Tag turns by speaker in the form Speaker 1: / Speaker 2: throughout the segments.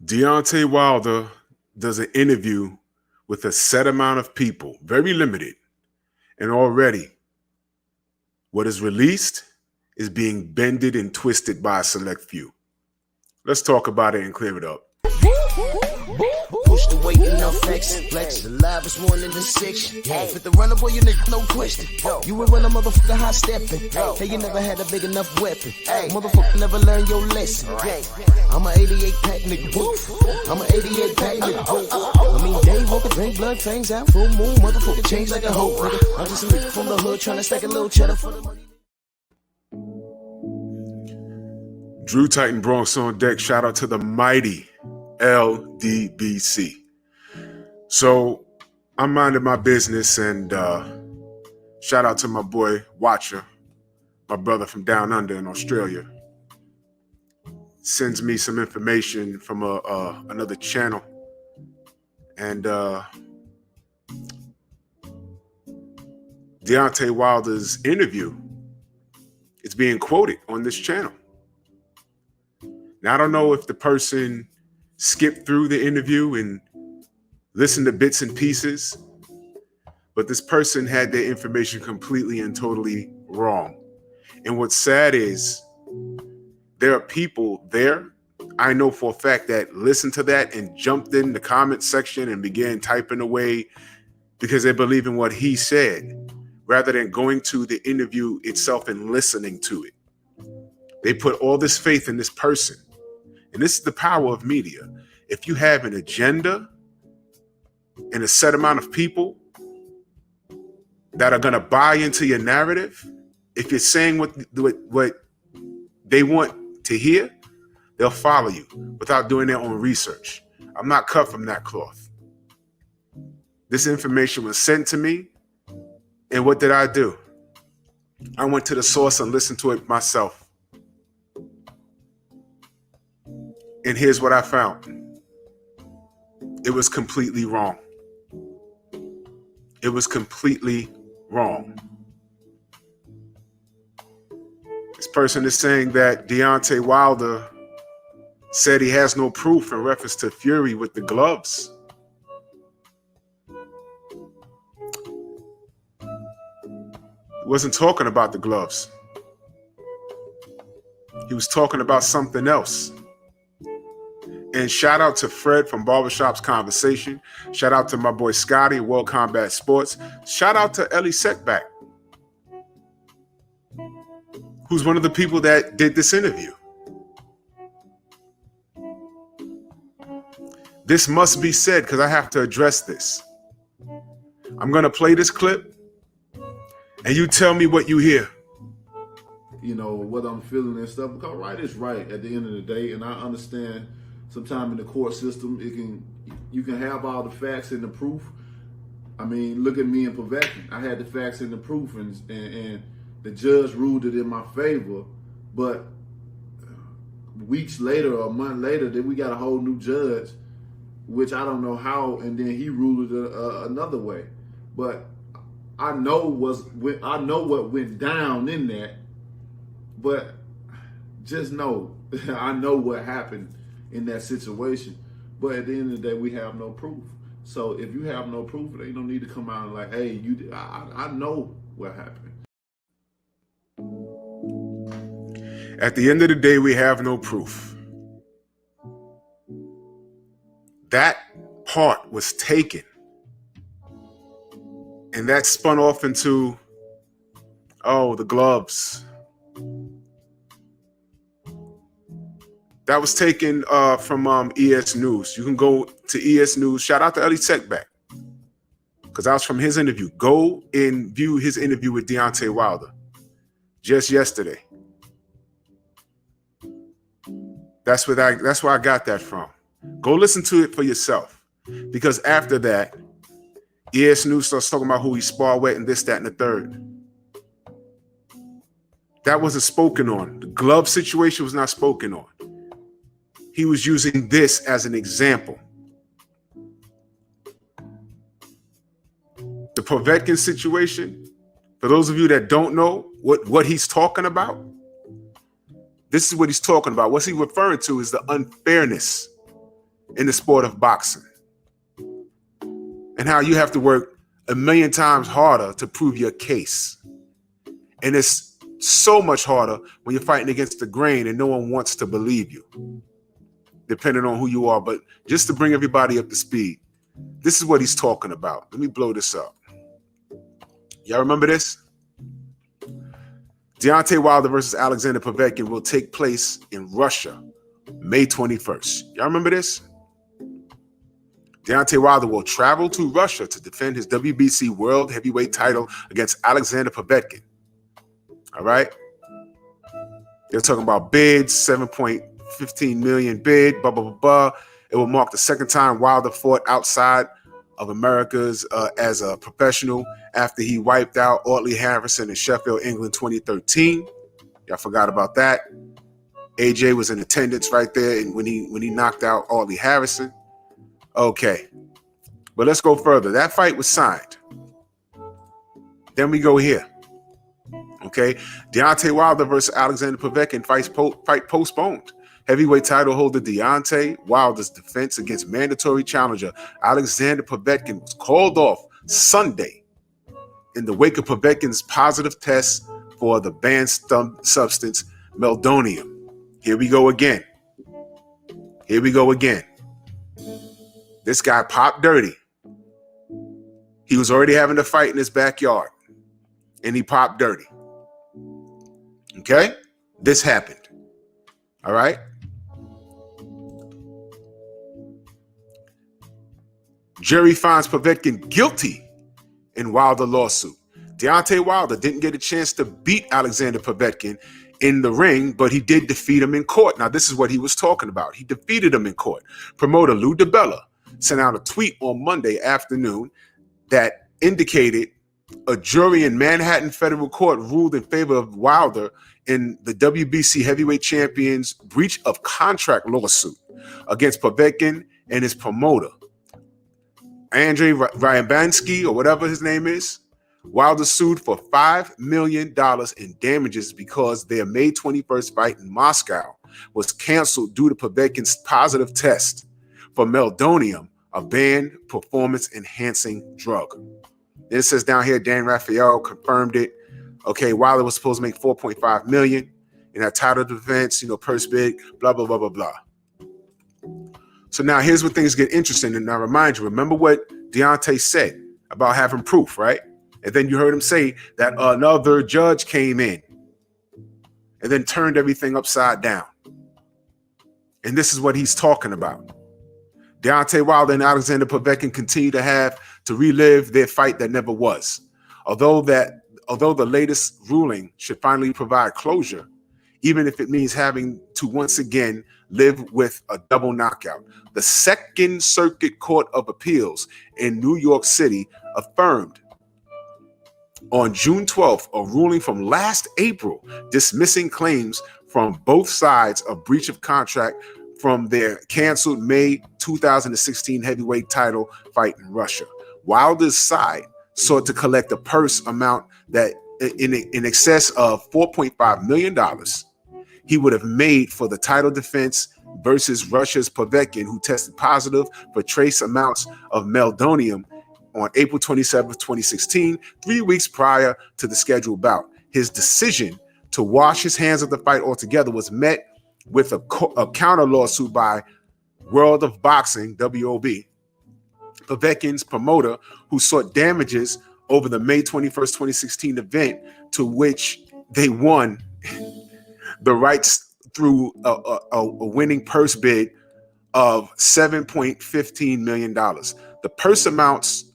Speaker 1: Deontay Wilder does an interview with a set amount of people, very limited, and already what is released is being bended and twisted by a select few. Let's talk about it and clear it up.
Speaker 2: Push the weight in no flex. Flex alive is one in the six. Fit the runner, boy, you nigga, no question. You will run a motherfucker high stepping. Hey, you never had a big enough weapon. Motherfucker never learned your lesson. I'm a 88 pack nigga. I'm a 88 pack nigga. I mean, day walker, drink blood, trains out, full moon, motherfucker change like a hoe. Nigga. I'm just a nigga from the hood trying to stack a little cheddar for the money.
Speaker 1: Drew Titan Bronx on deck. Shout out to the mighty LDBC. So I'm minding my business and shout out to my boy Watcher, my brother from down under in Australia. Sends me some information from another channel. And Deontay Wilder's interview is being quoted on this channel. Now, I don't know if the person skipped through the interview and listened to bits and pieces, but this person had their information completely and totally wrong. And what's sad is there are people there, I know for a fact, that listened to that and jumped in the comment section and began typing away because they believe in what he said, rather than going to the interview itself and listening to it. They put all this faith in this person. And this is the power of media. If you have an agenda and a set amount of people that are going to buy into your narrative, if you're saying what they want to hear, they'll follow you without doing their own research. I'm not cut from that cloth. This information was sent to me, and what did I do? I went to the source and listened to it myself. And here's what I found. It was completely wrong. It was completely wrong. This person is saying that Deontay Wilder said he has no proof in reference to Fury with the gloves. He wasn't talking about the gloves. He was talking about something else. And shout out to Fred from Barbershop's Conversation. Shout out to my boy Scotty, World Combat Sports. Shout out to Ellie Setback, who's one of the people that did this interview. This must be said because I have to address this. I'm going to play this clip and you tell me what you hear.
Speaker 3: You know, what I'm feeling and stuff, because right is right at the end of the day. And I understand sometimes in the court system, you can have all the facts and the proof. I mean, look at me in Povetkin. I had the facts and the proof, and the judge ruled it in my favor. But weeks later or a month later, then we got a whole new judge, which I don't know how, and then he ruled it another way. But I know what went down in that. But just know, I know what happened in that situation. But at the end of the day, we have no proof. So if you have no proof, there ain't no need to come out and like, hey, I know what happened.
Speaker 1: At the end of the day, we have no proof. That part was taken. And that spun off into, the gloves. That was taken from ES News. You can go to ES News. Shout out to Ellie Setback, because that was from his interview. Go and view his interview with Deontay Wilder just yesterday. That's where I got that from. Go listen to it for yourself, because after that, ES News starts talking about who he sparred with and this, that, and the third. That wasn't spoken on. The glove situation was not spoken on. He was using this as an example. The Povetkin situation, for those of you that don't know what he's talking about, this is what he's talking about. What's he referring to is the unfairness in the sport of boxing, and how you have to work 1,000,000 times harder to prove your case. And it's so much harder when you're fighting against the grain and no one wants to believe you, depending on who you are. But just to bring everybody up to speed, this is what he's talking about. Let me blow this up. Y'all remember this? Deontay Wilder versus Alexander Povetkin will take place in Russia, May 21st. Y'all remember this? Deontay Wilder will travel to Russia to defend his WBC World Heavyweight title against Alexander Povetkin. All right? They're talking about bids, 7.15 million bid, blah, blah, blah, blah. It will mark the second time Wilder fought outside of Americas as a professional after he wiped out Audley Harrison in Sheffield, England, 2013. Y'all forgot about that. AJ was in attendance right there and when he knocked out Audley Harrison. Okay, but let's go further. That fight was signed. Then we go here. Okay, Deontay Wilder versus Alexander Povetkin fight postponed. Heavyweight title holder Deontay Wilder's defense against mandatory challenger Alexander Povetkin was called off Sunday in the wake of Povetkin's positive test for the banned substance meldonium. Here we go again. Here we go again. This guy popped dirty. He was already having a fight in his backyard, and he popped dirty. Okay? This happened. All right? Jury finds Povetkin guilty in Wilder lawsuit. Deontay Wilder didn't get a chance to beat Alexander Povetkin in the ring, but he did defeat him in court. Now, this is what he was talking about. He defeated him in court. Promoter Lou DiBella sent out a tweet on Monday afternoon that indicated a jury in Manhattan federal court ruled in favor of Wilder in the WBC heavyweight champion's breach of contract lawsuit against Povetkin and his promoter, Andrei Ryabansky, or whatever his name is. Wilder sued for $5 million in damages because their May 21st fight in Moscow was canceled due to Povetkin's positive test for meldonium, a banned performance-enhancing drug. Then it says down here, Dan Rafael confirmed it. Okay, Wilder was supposed to make $4.5 million in that title defense, purse bid, blah, blah, blah, blah, blah. So now here's where things get interesting. And I remind you, remember what Deontay said about having proof, right? And then you heard him say that another judge came in and then turned everything upside down. And this is what he's talking about. Deontay Wilder and Alexander Povetkin continue to have to relive their fight that never was. Although the latest ruling should finally provide closure, even if it means having to once again live with a double knockout. The Second Circuit Court of Appeals in New York City affirmed on June 12th a ruling from last April dismissing claims from both sides of breach of contract from their canceled May 2016 heavyweight title fight in Russia. Wilder's side sought to collect a purse amount that in excess of $4.5 million he would have made for the title defense versus Russia's Povetkin, who tested positive for trace amounts of meldonium on April 27, 2016, 3 weeks prior to the scheduled bout. His decision to wash his hands of the fight altogether was met with a counter lawsuit by World of Boxing, WOB, Povetkin's promoter, who sought damages over the May 21st, 2016 event, to which they won the rights through a winning purse bid of $7.15 million. The purse amounts,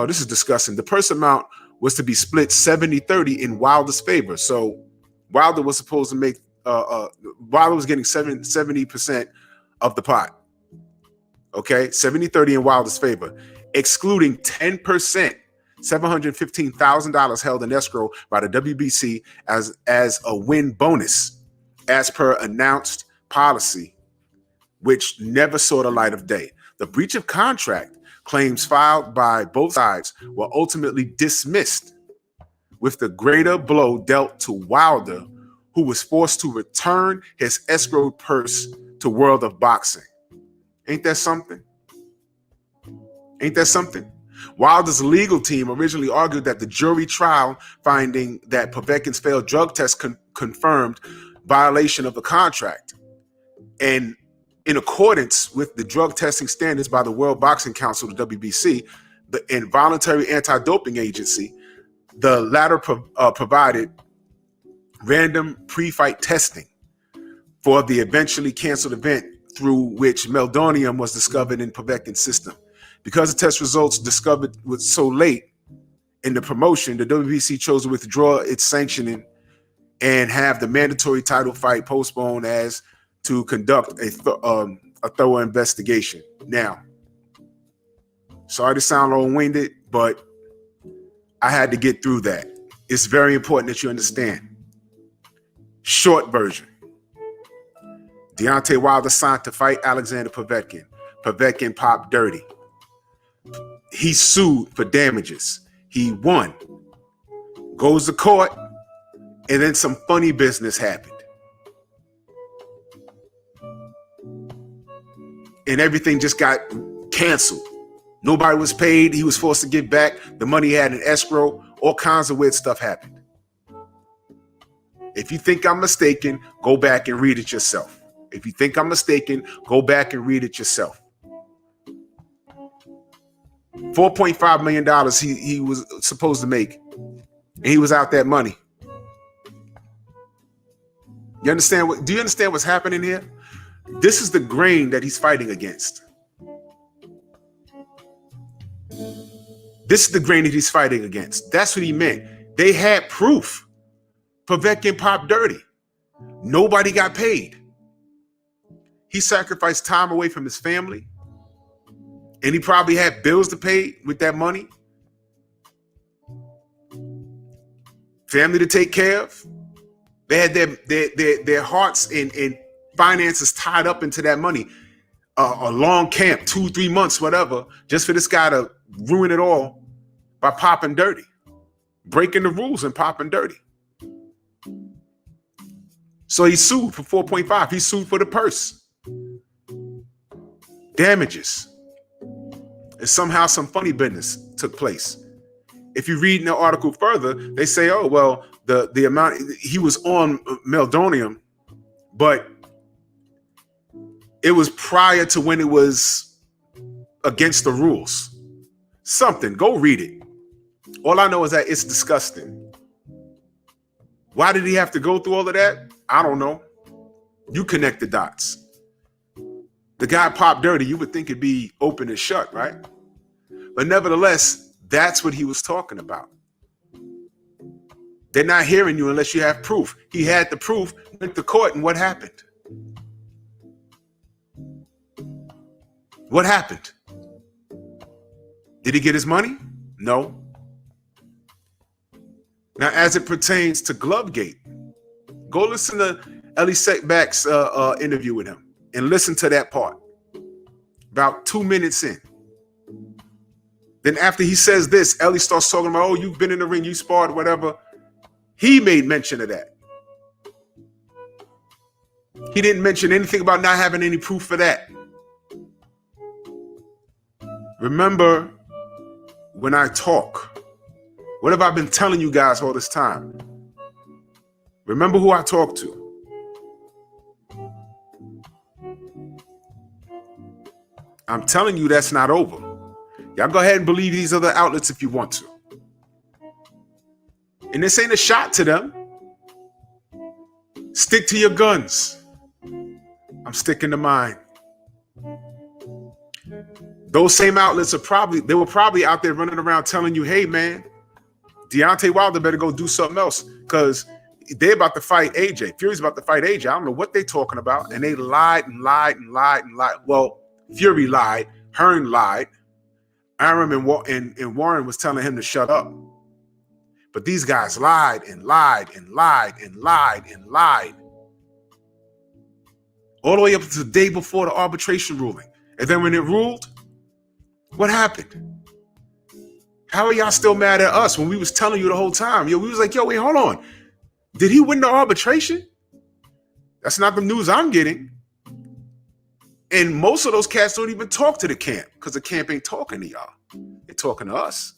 Speaker 1: this is disgusting. The purse amount was to be split 70-30 in Wilder's favor. So Wilder was supposed to make, Wilder was getting 70% of the pot. Okay, 70-30 in Wilder's favor, excluding 10%, $715,000 held in escrow by the WBC as a win bonus, as per announced policy, which never saw the light of day. The breach of contract claims filed by both sides were ultimately dismissed, with the greater blow dealt to Wilder, who was forced to return his escrowed purse to World of Boxing. Ain't that something? Ain't that something? Wilder's legal team originally argued that the jury trial finding that Povetkin's failed drug test confirmed violation of the contract. And in accordance with the drug testing standards by the World Boxing Council, the WBC, the Involuntary Anti-Doping Agency, the latter provided random pre-fight testing for the eventually canceled event through which meldonium was discovered in Povetkin's system. Because the test results discovered was so late in the promotion, the WBC chose to withdraw its sanctioning and have the mandatory title fight postponed as to conduct a thorough investigation. Now, sorry to sound long-winded, but I had to get through that. It's very important that you understand. Short version. Deontay Wilder signed to fight Alexander Povetkin. Povetkin popped dirty. He sued for damages. He won. Goes to court, and then some funny business happened. And everything just got canceled. Nobody was paid. He was forced to give back the money he had in escrow. All kinds of weird stuff happened. If you think I'm mistaken, go back and read it yourself. If you think I'm mistaken, go back and read it yourself. $4.5 million he was supposed to make. And he was out that money. You understand do you understand what's happening here? This is the grain that he's fighting against. This is the grain that he's fighting against. That's what he meant. They had proof. Povetkin popped dirty. Nobody got paid. He sacrificed time away from his family. And he probably had bills to pay with that money. Family to take care of. They had their hearts and finances tied up into that money. A long camp, 2-3 months, whatever, just for this guy to ruin it all by popping dirty. Breaking the rules and popping dirty. So he sued for 4.5. He sued for the purse. Damages. And somehow some funny business took place. If you read in the article further, they say, oh, well, the amount he was on meldonium, but it was prior to when it was against the rules. Something. Go read it. All I know is that it's disgusting. Why did he have to go through all of that? I don't know. You connect the dots. The guy popped dirty. You would think it'd be open and shut, right? But nevertheless, that's what he was talking about. They're not hearing you unless you have proof. He had the proof, went to court, and what happened? What happened? Did he get his money? No. Now, as it pertains to Glovegate, go listen to Ellie Setback's interview with him and listen to that part. About 2 minutes in. Then after he says this, Ellie starts talking about, oh, you've been in the ring, you sparred, whatever. He made mention of that. He didn't mention anything about not having any proof for that. Remember, when I talk, what have I been telling you guys all this time? Remember who I talk to. I'm telling you that's not over. Y'all go ahead and believe these other outlets if you want to. And this ain't a shot to them. Stick to your guns. I'm sticking to mine. Those same outlets were probably out there running around telling you, hey man, Deontay Wilder better go do something else because they're about to fight AJ. Fury's about to fight AJ. I don't know what they're talking about. And they lied and lied and lied and lied. Well, Fury lied. Hearn lied. Arum and Warren was telling him to shut up. But these guys lied and lied and lied and lied and lied. All the way up to the day before the arbitration ruling. And then when it ruled, what happened? How are y'all still mad at us when we was telling you the whole time? We was like, yo, wait, hold on. Did he win the arbitration? That's not the news I'm getting. And most of those cats don't even talk to the camp because the camp ain't talking to y'all. They're talking to us.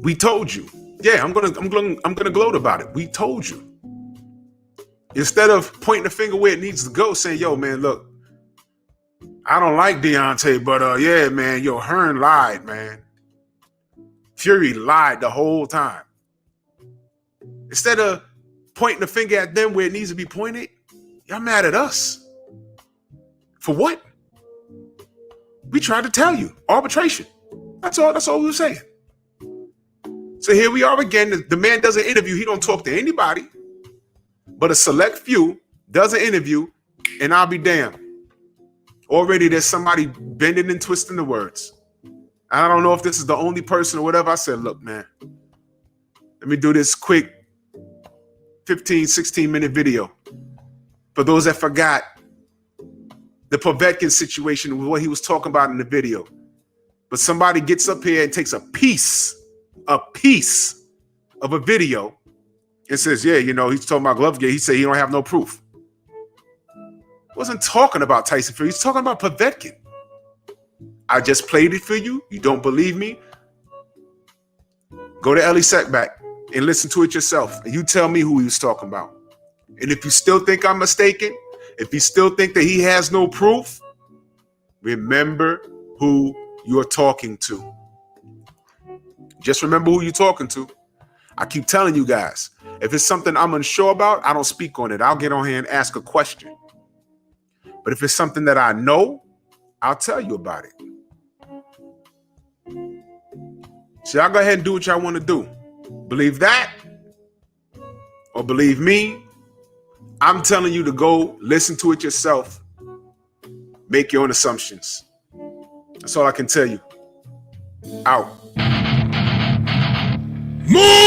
Speaker 1: We told you. Yeah, I'm gonna gloat about it. We told you. Instead of pointing the finger where it needs to go, saying, yo, man, look, I don't like Deontay, but yeah, man, yo, Hearn lied, man. Fury lied the whole time. Instead of pointing the finger at them where it needs to be pointed, y'all mad at us. For what? We tried to tell you. Arbitration. That's all we were saying. So here we are again. The man does an interview. He don't talk to anybody, but a select few does an interview, and I'll be damned. Already there's somebody bending and twisting the words. I don't know if this is the only person or whatever. I said, look, man, let me do this quick 15, 16-minute video. For those that forgot, the Povetkin situation was what he was talking about in the video. But somebody gets up here and takes a piece of a video and says, yeah, you know, he's talking about glove game. He said he don't have no proof. Wasn't talking about Tyson Fury. He's talking about Povetkin. I just played it for you. You don't believe me? Go to Ellie Setback and listen to it yourself. And you tell me who he was talking about. And if you still think I'm mistaken, if you still think that he has no proof, remember who you're talking to. Just remember who you're talking to. I keep telling you guys, if it's something I'm unsure about, I don't speak on it. I'll get on here and ask a question. But if it's something that I know, I'll tell you about it. So y'all go ahead and do what y'all want to do. Believe that or believe me. I'm telling you to go listen to it yourself. Make your own assumptions. That's all I can tell you. Out.
Speaker 4: Move!